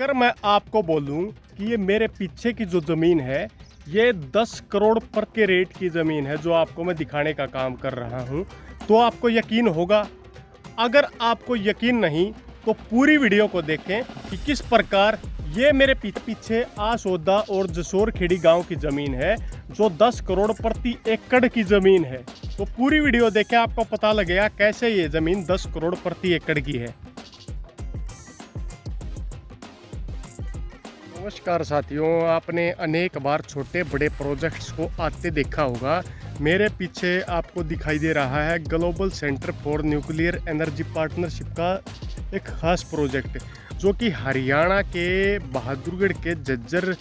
अगर मैं आपको बोलूं कि ये मेरे पीछे की जो ज़मीन है, ये 10 करोड़ पर के रेट की ज़मीन है जो आपको मैं दिखाने का काम कर रहा हूं, तो आपको यकीन होगा। अगर आपको यकीन नहीं तो पूरी वीडियो को देखें कि किस प्रकार ये मेरे पीछे आसोदा और जसोर खेड़ी गांव की ज़मीन है जो 10 करोड़ प्रति एकड़ की ज़मीन है। तो पूरी वीडियो देखें, आपको पता लगेगा कैसे ये ज़मीन 10 करोड़ प्रति एकड़ की है। नमस्कार साथियों, आपने अनेक बार छोटे बड़े प्रोजेक्ट्स को आते देखा होगा। मेरे पीछे आपको दिखाई दे रहा है global centre for nuclear energy partnership का एक खास प्रोजेक्ट, जो कि हरियाणा के बहादुरगढ़ के झज्जर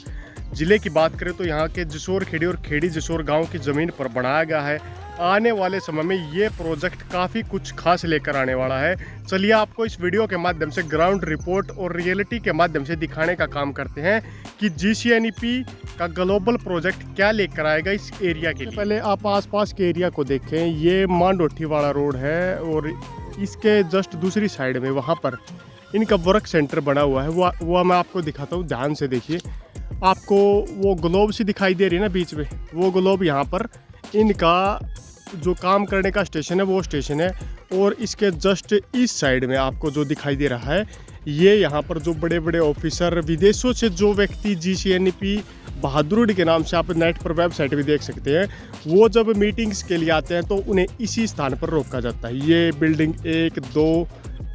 ज़िले की बात करें तो यहाँ के जसोर खेड़ी और खेड़ी जसोर गांव की ज़मीन पर बनाया गया है। आने वाले समय में ये प्रोजेक्ट काफ़ी कुछ खास लेकर आने वाला है। चलिए आपको इस वीडियो के माध्यम से ग्राउंड रिपोर्ट और रियलिटी के माध्यम से दिखाने का काम करते हैं कि GCNEP का ग्लोबल प्रोजेक्ट क्या लेकर आएगा इस एरिया के लिए। पहले आप आसपास के एरिया को देखें। ये मांडोठी वाला रोड है और इसके जस्ट दूसरी साइड में वहाँ पर इनका वर्क सेंटर बना हुआ है। वो मैं आपको दिखाता हूँ, ध्यान से देखिए। आपको वो ग्लोब सी दिखाई दे रही है ना बीच में, वो ग्लोब यहाँ पर इनका जो काम करने का स्टेशन है वो स्टेशन है। और इसके जस्ट इस साइड में आपको जो दिखाई दे रहा है, ये यहाँ पर जो बड़े बड़े ऑफिसर, विदेशों से जो व्यक्ति GCNEP बहादुरगढ़ के नाम से आप नेट पर वेबसाइट भी देख सकते हैं, वो जब मीटिंग्स के लिए आते हैं तो उन्हें इसी स्थान पर रोका जाता है। ये बिल्डिंग 1 2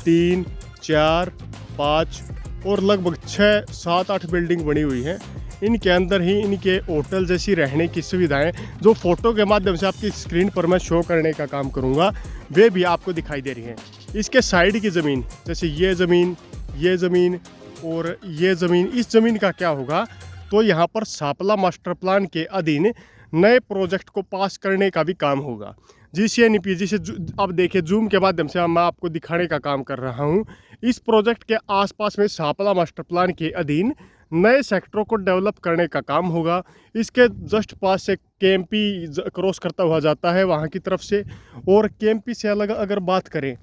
3 4 5 और लगभग 6 7 8 बिल्डिंग बनी हुई है। इनके अंदर ही इनके होटल जैसी रहने की सुविधाएं, जो फोटो के माध्यम से आपकी स्क्रीन पर मैं शो करने का काम करूंगा, वे भी आपको दिखाई दे रही हैं। इसके साइड की ज़मीन, जैसे ये ज़मीन और ये ज़मीन, इस ज़मीन का क्या होगा, तो यहाँ पर सापला मास्टर प्लान के अधीन नए प्रोजेक्ट को पास करने का भी काम होगा। GCNEP, जिसे अब देखिए जूम के माध्यम से मैं आपको दिखाने का काम कर रहा हूँ। इस प्रोजेक्ट के आसपास में सापला मास्टर प्लान के अधीन नए सेक्टरों को डेवलप करने का काम होगा। इसके जस्ट पास से KMP क्रॉस करता हुआ जाता है वहाँ की तरफ से, और KMP से अलग अगर बात करें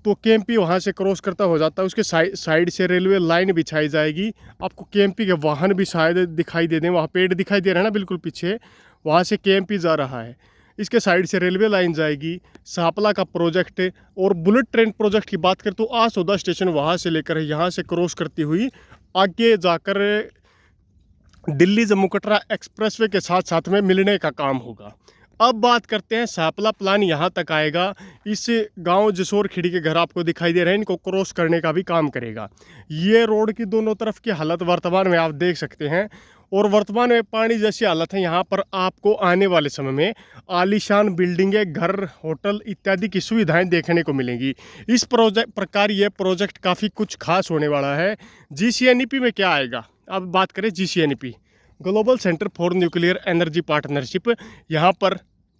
तो KMP वहाँ से क्रॉस करता हो जाता है। उसके साइड से रेलवे लाइन बिछाई जाएगी। आपको KMP के वाहन भी शायद दिखाई दे दें, वहाँ पेड़ दिखाई दे रहा है ना बिल्कुल पीछे, वहाँ से KMP जा रहा है। इसके साइड से रेलवे लाइन जाएगी। सापला का प्रोजेक्ट और बुलेट ट्रेन प्रोजेक्ट की बात करें तो आसोदा स्टेशन वहाँ से लेकर यहाँ से क्रॉस करती हुई आगे जाकर दिल्ली जम्मू कटरा एक्सप्रेसवे के साथ साथ में मिलने का काम होगा। अब बात करते हैं, सापला प्लान यहाँ तक आएगा। इस गांव जसोर खेड़ी के घर आपको दिखाई दे रहे हैं, इनको क्रॉस करने का भी काम करेगा। ये रोड की दोनों तरफ की हालत वर्तमान में आप देख सकते हैं, और वर्तमान में पानी जैसी हालत है। यहाँ पर आपको आने वाले समय में आलीशान बिल्डिंगें, घर, होटल इत्यादि की सुविधाएं देखने को मिलेंगी। इस प्रकार ये प्रोजेक्ट काफ़ी कुछ खास होने वाला है। GCNEP में क्या आएगा, अब बात करें GCNEP global centre for nuclear energy partnership. यहाँ पर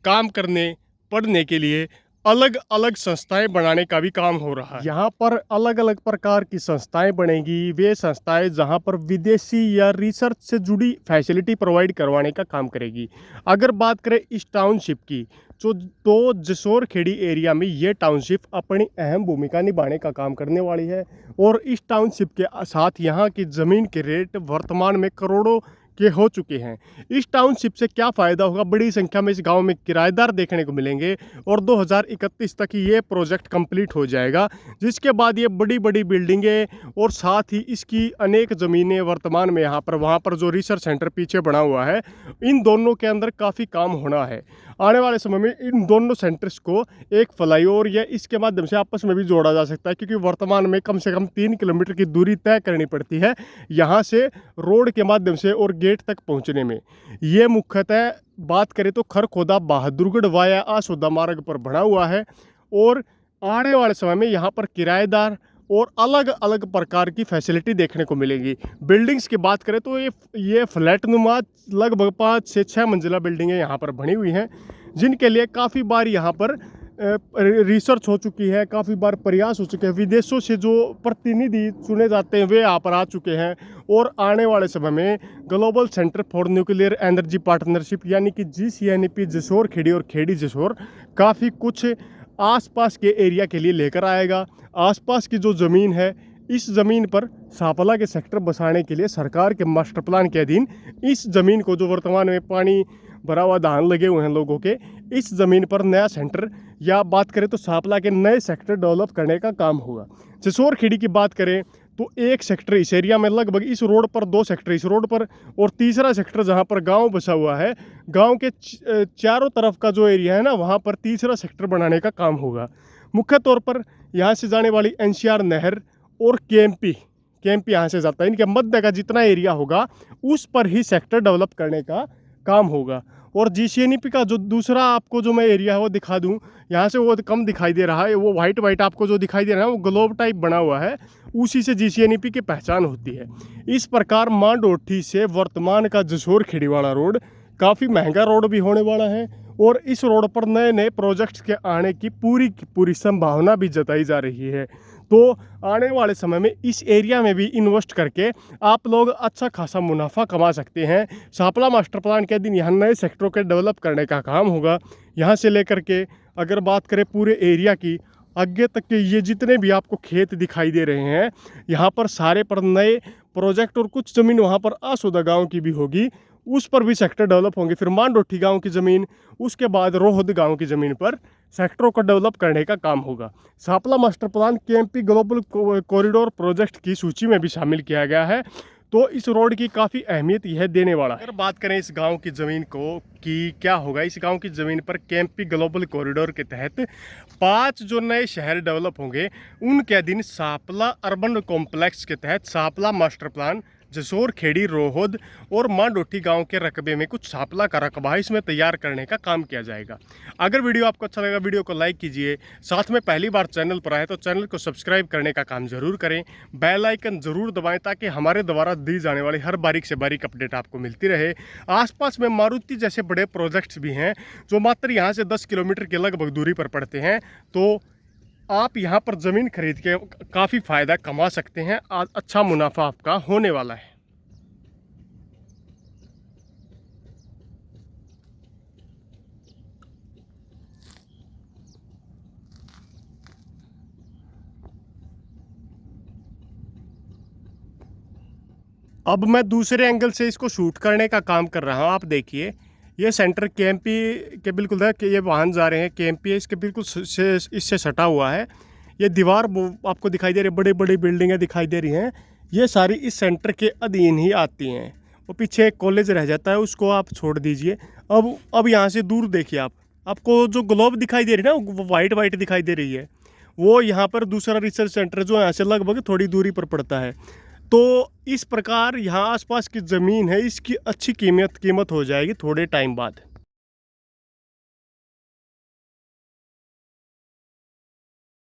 काम करने, पढ़ने के लिए अलग अलग संस्थाएं बनाने का भी काम हो रहा है। यहाँ पर अलग अलग प्रकार की संस्थाएं बनेंगी। वे संस्थाएं जहाँ पर विदेशी या रिसर्च से जुड़ी फैसिलिटी प्रोवाइड करवाने का काम करेगी। अगर बात करें इस टाउनशिप की, तो जसोर खेड़ी एरिया में ये टाउनशिप अपनी अहम भूमिका निभाने का काम करने वाली है। और इस टाउनशिप के साथ यहाँ की ज़मीन के रेट वर्तमान में करोड़ों के हो चुके हैं। इस टाउनशिप से क्या फ़ायदा होगा, बड़ी संख्या में इस गांव में किराएदार देखने को मिलेंगे, और 2031 तक ये प्रोजेक्ट कंप्लीट हो जाएगा, जिसके बाद ये बड़ी बड़ी बिल्डिंगें और साथ ही इसकी अनेक ज़मीनें वर्तमान में यहाँ पर, वहाँ पर जो रिसर्च सेंटर पीछे बना हुआ है, इन दोनों के अंदर काफ़ी काम होना है। आने वाले समय में इन दोनों सेंटर्स को एक फ्लाईओवर या इसके माध्यम से आपस में भी जोड़ा जा सकता है, क्योंकि वर्तमान में कम से कम 3 किलोमीटर की दूरी तय करनी पड़ती है यहाँ से रोड के माध्यम से और गेट तक पहुँचने में। ये मुख्यतः बात करें तो खरखोदा बहादुरगढ़ वाया आसोदा मार्ग पर बना हुआ है, और आने वाले समय में यहाँ पर किराएदार और अलग अलग प्रकार की फैसिलिटी देखने को मिलेगी। बिल्डिंग्स की बात करें तो ये फ्लैट नुमा लगभग 5 से 6 मंजिला बिल्डिंगें यहाँ पर बनी हुई हैं, जिनके लिए काफ़ी बार यहाँ पर रिसर्च हो चुकी है, काफ़ी बार प्रयास हो चुके हैं। विदेशों से जो प्रतिनिधि चुने जाते हैं वे यहाँ पर आ चुके हैं, और आने वाले समय में global centre for nuclear energy partnership यानी कि GCNEP जसोर खेड़ी और खेड़ी जसोर काफ़ी कुछ आसपास के एरिया के लिए लेकर आएगा। आसपास की जो ज़मीन है इस ज़मीन पर सापला के सेक्टर बसाने के लिए सरकार के मास्टर प्लान के अधीन इस ज़मीन को, जो वर्तमान में पानी भरा हुआ धान लगे हुए हैं लोगों के, इस ज़मीन पर नया सेंटर या बात करें तो सापला के नए सेक्टर डेवलप करने का काम होगा। जसोर खेड़ी की बात करें तो एक सेक्टर इस एरिया में, लगभग इस रोड पर 2 सेक्टर इस रोड पर और तीसरा सेक्टर जहां पर गांव बसा हुआ है, गांव के चारों तरफ का जो एरिया है ना, वहां पर तीसरा सेक्टर बनाने का काम होगा। मुख्य तौर पर यहां से जाने वाली एनसीआर नहर और केएमपी यहाँ से जाता है, इनके मध्य का जितना एरिया होगा उस पर ही सेक्टर डेवलप करने का काम होगा। और जीसीएनईपी का जो दूसरा आपको जो मैं एरिया है वो दिखा दूं, यहाँ से वो कम दिखाई दे रहा है, वो वाइट आपको जो दिखाई दे रहा है वो ग्लोब टाइप बना हुआ है, उसी से जीसीएनईपी की पहचान होती है। इस प्रकार मांडोठी से वर्तमान का जसोर खेड़ी वाला रोड काफ़ी महंगा रोड भी होने वाला है और इस रोड पर नए नए प्रोजेक्ट्स के आने की पूरी संभावना भी जताई जा रही है। तो आने वाले समय में इस एरिया में भी इन्वेस्ट करके आप लोग अच्छा खासा मुनाफा कमा सकते हैं। सापला मास्टर प्लान के दिन यहाँ नए सेक्टरों के डेवलप करने का काम होगा। यहाँ से लेकर के अगर बात करें पूरे एरिया की, आगे तक के ये जितने भी आपको खेत दिखाई दे रहे हैं, यहाँ पर सारे पर नए प्रोजेक्ट और कुछ ज़मीन वहाँ पर आसुदा गाँव की भी होगी, उस पर भी सेक्टर डेवलप होंगे। फिर मांडोठी गांव की ज़मीन, उसके बाद रोहद गांव की ज़मीन पर सेक्टरों को डेवलप करने का काम होगा। Sapla master plan KMP global corridor project की सूची में भी शामिल किया गया है, तो इस रोड की काफ़ी अहमियत यह देने वाला है। अगर बात करें इस गांव की ज़मीन को कि क्या होगा, इस गांव की ज़मीन पर केएमपी ग्लोबल कॉरिडोर के तहत 5 जो नए शहर डेवलप होंगे, उनके अधीन सापला अर्बन कॉम्प्लेक्स के तहत सापला मास्टर प्लान जसोर खेड़ी रोहद और मांडोठी गांव के रकबे में कुछ सापला का रकबा इसमें तैयार करने का काम किया जाएगा। अगर वीडियो आपको अच्छा लगा, वीडियो को लाइक कीजिए, साथ में पहली बार चैनल पर आए तो चैनल को सब्सक्राइब करने का काम जरूर करें, बेल आइकन जरूर दबाएं ताकि हमारे द्वारा दी जाने वाली हर बारीक से बारीक अपडेट आपको मिलती रहे। आसपास में मारुति जैसे बड़े प्रोजेक्ट्स भी हैं जो मात्र यहाँ से 10 किलोमीटर के लगभग दूरी पर पड़ते हैं, तो आप यहाँ पर ज़मीन खरीद के काफ़ी फ़ायदा कमा सकते हैं, अच्छा मुनाफा आपका होने वाला है। अब मैं दूसरे एंगल से इसको शूट करने का काम कर रहा हूँ। आप देखिए, ये सेंटर केएमपी के बिल्कुल है कि ये वाहन जा रहे हैं, केएमपी इसके बिल्कुल इससे सटा हुआ है। ये दीवार आपको दिखाई दे रही है, बड़ी बड़ी बिल्डिंगें दिखाई दे रही हैं, ये सारी इस सेंटर के अधीन ही आती हैं। वो पीछे एक कॉलेज रह जाता है, उसको आप छोड़ दीजिए। अब यहाँ से दूर देखिए, आपको जो ग्लोब दिखाई दे रही है ना, वो वाइट दिखाई दे रही है, वो यहाँ पर दूसरा रिसर्च सेंटर जो यहाँ से लगभग थोड़ी दूरी पर पड़ता है। तो इस प्रकार यहाँ आसपास की ज़मीन है, इसकी अच्छी कीमत हो जाएगी थोड़े टाइम बाद।